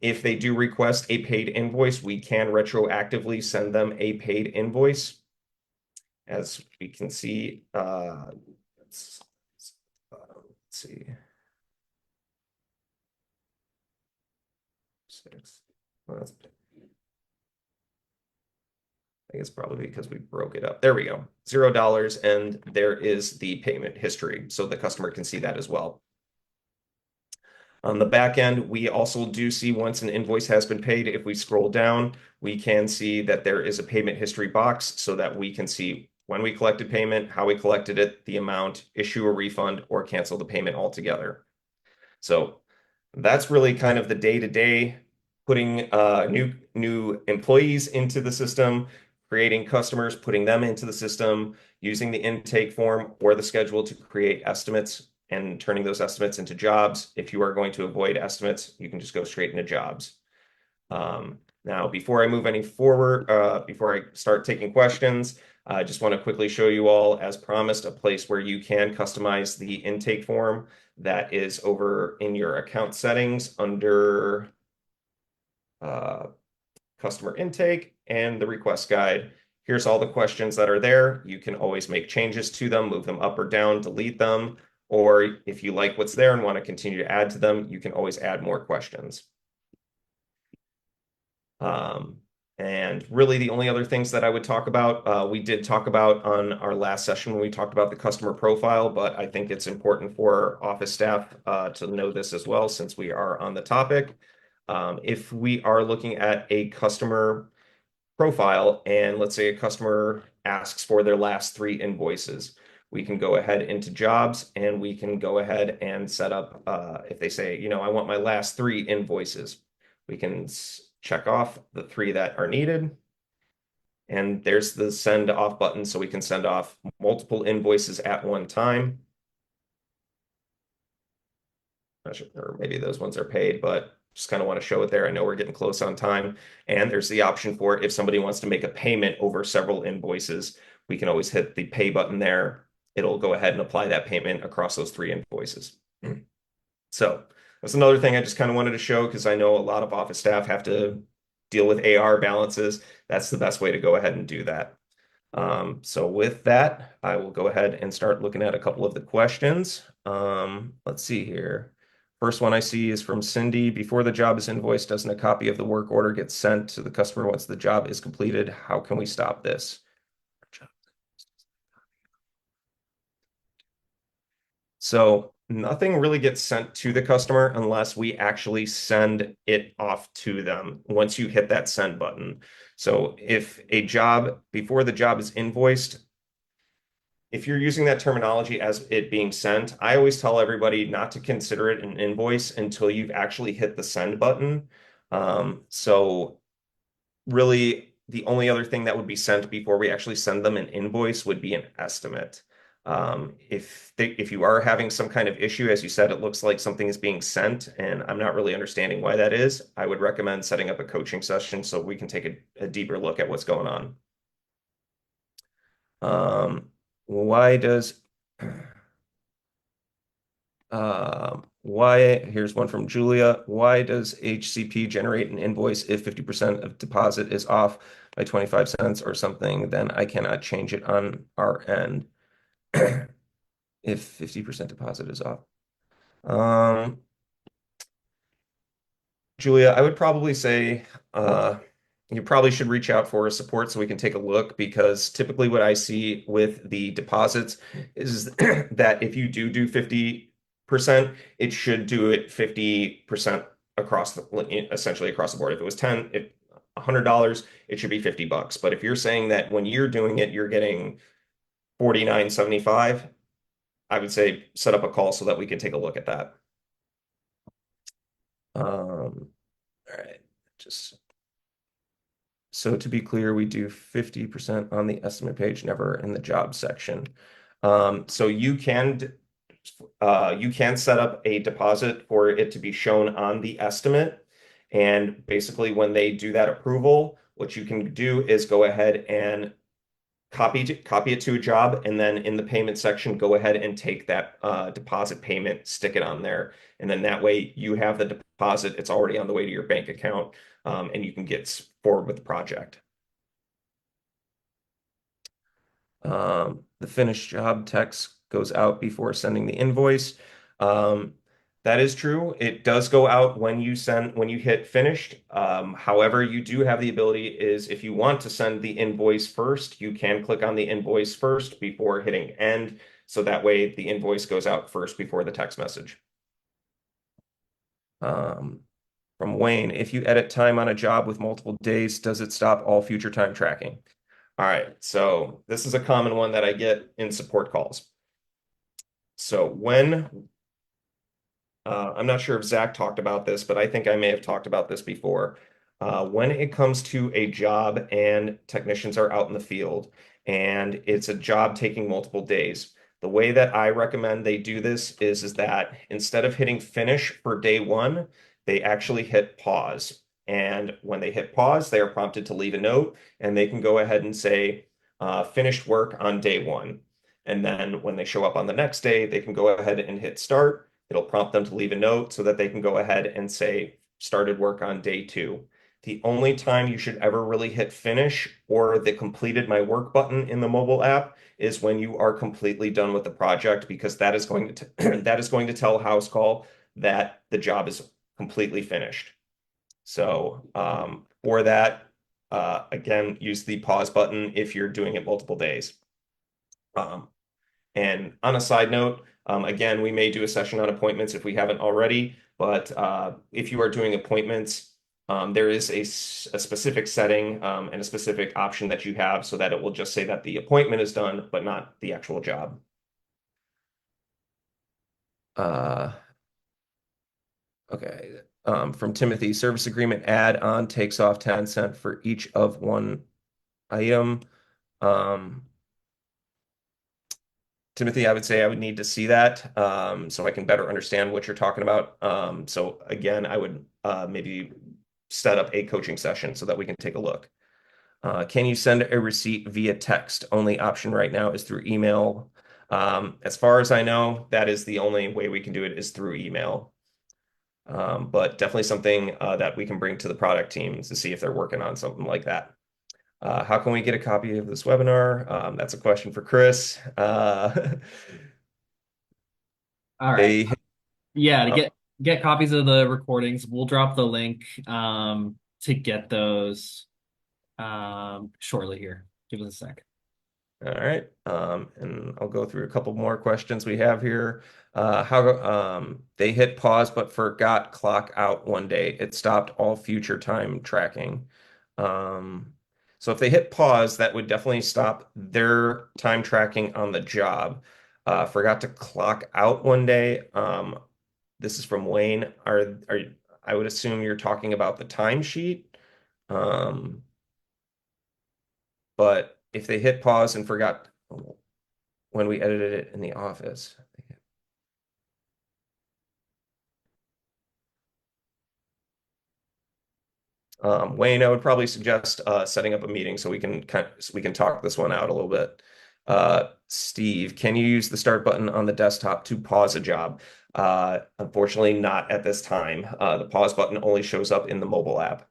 If they do request a paid invoice, we can retroactively send them a paid invoice. As we can see, let's see. Six. Well, I think it's probably because we broke it up. There we go. $0, and there is the payment history, so the customer can see that as well. On the back end, we also do see once an invoice has been paid, if we scroll down, we can see that there is a payment history box so that we can see when we collected payment, how we collected it, the amount, issue a refund, or cancel the payment altogether. So that's really kind of the day-to-day, putting new employees into the system, creating customers, putting them into the system, using the intake form or the schedule to create estimates and turning those estimates into jobs. If you are going to avoid estimates, you can just go straight into jobs. Now, before I move any forward, before I start taking questions, I just want to quickly show you all, as promised, a place where you can customize the intake form. That is over in your account settings under customer intake and the request guide. Here's all the questions that are there. You can always make changes to them, move them up or down, delete them, or if you like what's there and want to continue to add to them, you can always add more questions. And really the only other things that I would talk about, we did talk about on our last session when we talked about the customer profile, but I think it's important for office staff to know this as well since we are on the topic. If we are looking at a customer profile and let's say a customer asks for their last 3 invoices, we can go ahead into jobs and we can go ahead and set up, if they say, you know, I want my last 3 invoices, we can check off the 3 that are needed. And there's the send off button, so we can send off multiple invoices at one time. Or maybe those ones are paid, but just kind of want to show it there. I know we're getting close on time. And there's the option for if somebody wants to make a payment over several invoices, we can always hit the pay button there. It'll go ahead and apply that payment across those 3 invoices. So that's another thing I just kind of wanted to show because I know a lot of office staff have to deal with AR balances. That's the best way to go ahead and do that. So with that, I will go ahead and start looking at a couple of the questions. Let's see here. First one I see is from Cindy. Before the job is invoiced, doesn't a copy of the work order get sent to the customer once the job is completed? How can we stop this? So nothing really gets sent to the customer unless we actually send it off to them once you hit that send button. So if a job, before the job is invoiced, if you're using that terminology as it being sent, I always tell everybody not to consider it an invoice until you've actually hit the send button. So really, the only other thing that would be sent before we actually send them an invoice would be an estimate. If you are having some kind of issue, as you said, it looks like something is being sent, and I'm not really understanding why that is, I would recommend setting up a coaching session so we can take a deeper look at what's going on. Why does here's one from Julia. Why does HCP generate an invoice if 50% of deposit is off by 25 cents or something? Then I cannot change it on our end if 50% deposit is off. Julia, I would probably say you probably should reach out for support so we can take a look because typically what I see with the deposits is that if you do 50%, it should do it 50% essentially across the board. If it was $100, it should be $50. But if you're saying that when you're doing it, you're getting 49.75, I would say set up a call so that we can take a look at that. All right, just so to be clear, we do 50% on the estimate page, never in the job section. So you can you can set up a deposit for it to be shown on the estimate. And basically, when they do that approval, what you can do is go ahead and copy it to a job, and then in the payment section, go ahead and take that deposit payment, stick it on there, and then that way you have the deposit. It's already on the way to your bank account, and you can get forward with the project. The finished job text goes out before sending the invoice. Um, that is true. It does go out when you hit finished. However, you do have the ability is if you want to send the invoice first, you can click on the invoice first before hitting end. So that way the invoice goes out first before the text message. From Wayne, if you edit time on a job with multiple days, does it stop all future time tracking? All right, so this is a common one that I get in support calls. So I'm not sure if Zach talked about this, but I think I may have talked about this before. When it comes to a job and technicians are out in the field and it's a job taking multiple days, the way that I recommend they do this is that instead of hitting finish for day one, they actually hit pause. And when they hit pause, they are prompted to leave a note and they can go ahead and say, finished work on day one. And then when they show up on the next day, they can go ahead and hit start. It'll prompt them to leave a note so that they can go ahead and say, started work on day two. The only time you should ever really hit finish or the completed my work button in the mobile app is when you are completely done with the project, because that is going to that is going to tell Housecall that the job is completely finished. So for that, again, use the pause button if you're doing it multiple days. And on a side note, again, we may do a session on appointments if we haven't already, but if you are doing appointments, there is a specific setting and a specific option that you have so that it will just say that the appointment is done, but not the actual job. Okay. From Timothy, service agreement add-on takes off 10 cents for each of one item. Timothy, I would say I would need to see that so I can better understand what you're talking about. So again, I would maybe set up a coaching session so that we can take a look. Can you send a receipt via text? Only option right now is through email. As far as I know, that is the only way we can do it is through email. But definitely something that we can bring to the product team to see if they're working on something like that. How can we get a copy of this webinar? That's a question for Chris. All right. They Yeah, to oh, get copies of the recordings, we'll drop the link to get those shortly here. Give us a sec. all right. And I'll go through a couple more questions we have here. How they hit pause but forgot clock out one day. It stopped all future time tracking. So if they hit pause, that would definitely stop their time tracking on the job. Forgot to clock out one day. This is from Wayne. I would assume you're talking about the timesheet. Um, but if they hit pause and forgot when we edited it in the office. Wayne, I would probably suggest setting up a meeting so we can talk this one out a little bit. Steve, can you use the start button on the desktop to pause a job? Unfortunately, not at this time. The pause button only shows up in the mobile app.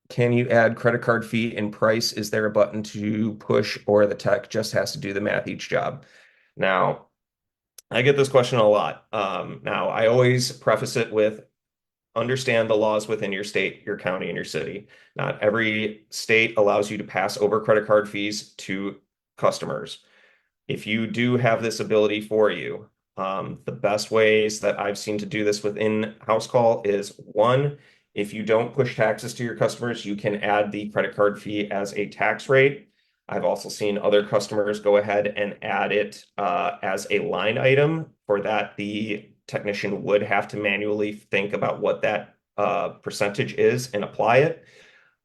Can you add credit card fee and price? Is there a button to push, or the tech just has to do the math each job? Now, I get this question a lot. Now, I always preface it with understand the laws within your state, your county, and your city. Not every state allows you to pass over credit card fees to customers. If you do have this ability for you, the best ways that I've seen to do this within Housecall is one, if you don't push taxes to your customers, you can add the credit card fee as a tax rate. I've also seen other customers go ahead and add it as a line item. For that, the technician would have to manually think about what that percentage is and apply it.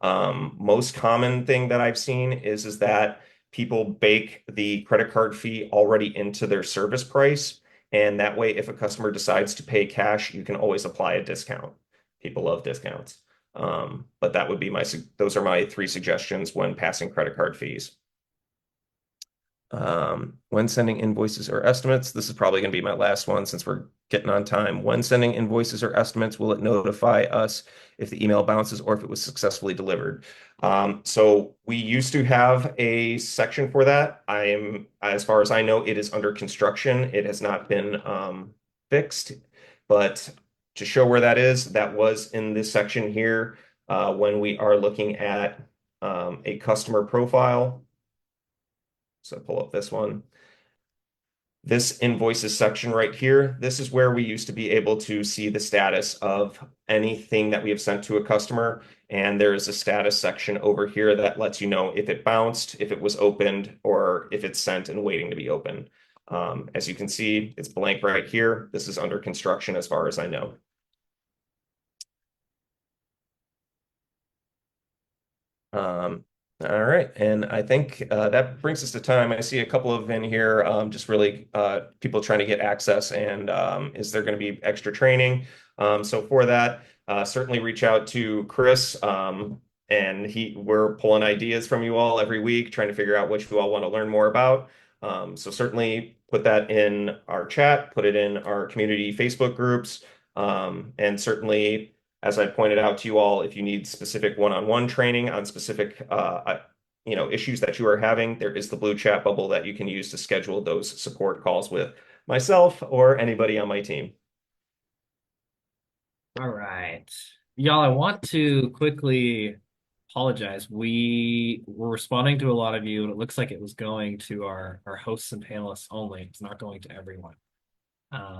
Most common thing that I've seen is that people bake the credit card fee already into their service price. And that way, if a customer decides to pay cash, you can always apply a discount. People love discounts. But that would be those are my three suggestions when passing credit card fees. When sending invoices or estimates, this is probably going to be my last one since we're getting on time. When sending invoices or estimates, will it notify us if the email bounces or if it was successfully delivered? So we used to have a section for that. As far as I know, it is under construction. It has not been fixed, but to show where that is, that was in this section here when we are looking at a customer profile. So pull up this one. This invoices section right here, this is where we used to be able to see the status of anything that we have sent to a customer. And there is a status section over here that lets you know if it bounced, if it was opened, or if it's sent and waiting to be opened. As you can see, it's blank right here. This is under construction as far as I know. All right, and I think that brings us to time. I see a couple of in here, just really people trying to get access, and is there going to be extra training? So for that, certainly reach out to Chris, and we're pulling ideas from you all every week, trying to figure out what you all want to learn more about. So certainly put that in our chat, put it in our community Facebook groups, and certainly, as I pointed out to you all, if you need specific one-on-one training on specific issues that you are having, there is the blue chat bubble that you can use to schedule those support calls with myself or anybody on my team. All right. Y'all, I want to quickly apologize. We were responding to a lot of you, and it looks like it was going to our hosts and panelists only. It's not going to everyone.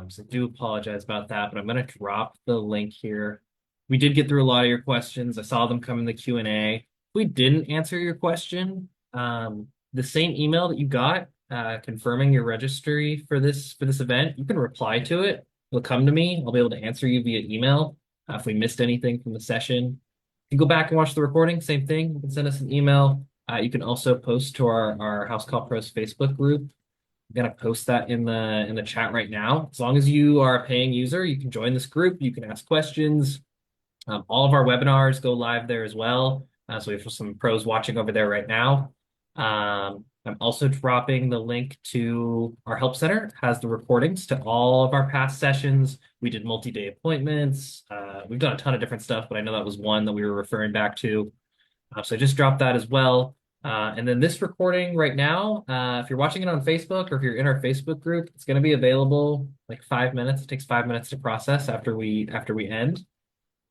So I do apologize about that, but I'm going to drop the link here. We did get through a lot of your questions. I saw them come in the Q&A. If we didn't answer your question, the same email that you got confirming your registry for this event, you can reply to it. It'll come to me. I'll be able to answer you via email if we missed anything from the session. If you go back and watch the recording, same thing. You can send us an email. You can also post to our Housecall Pros Facebook group. I'm gonna post that in the chat right now. As long as you are a paying user, you can join this group. You can ask questions. All of our webinars go live there as well. So we have some pros watching over there right now. I'm also dropping the link to our help center. It has the recordings to all of our past sessions. We did multi-day appointments. We've done a ton of different stuff, but I know that was one that we were referring back to. So I just dropped that as well. And then this recording right now, if you're watching it on Facebook or if you're in our Facebook group, it's going to be available like 5 minutes. It takes 5 minutes to process after we end.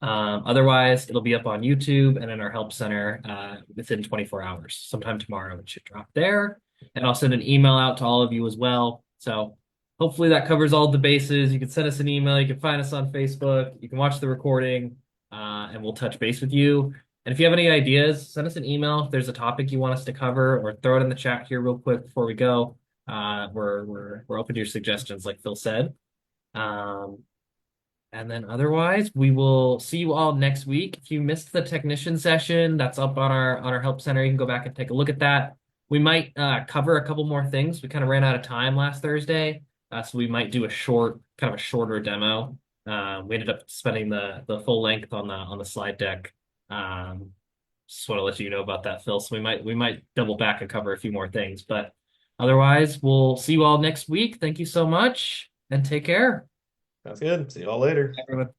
Otherwise, it'll be up on YouTube and in our help center within 24 hours. Sometime tomorrow, it should drop there. And I'll send an email out to all of you as well. So hopefully that covers all the bases. You can send us an email. You can find us on Facebook. You can watch the recording, and we'll touch base with you. And if you have any ideas, send us an email if there's a topic you want us to cover, or throw it in the chat here real quick before we go. We're open to your suggestions, like Phil said. And then otherwise, we will see you all next week. If you missed the technician session, that's up on our help center. You can go back and take a look at that. We might cover a couple more things. We kind of ran out of time last Thursday, so we might do a shorter demo. We ended up spending the full length on the slide deck. Just want to let you know about that, Phil. So we might double back and cover a few more things. But otherwise, we'll see you all next week. Thank you so much, and take care. Sounds good. See you all later. Everyone.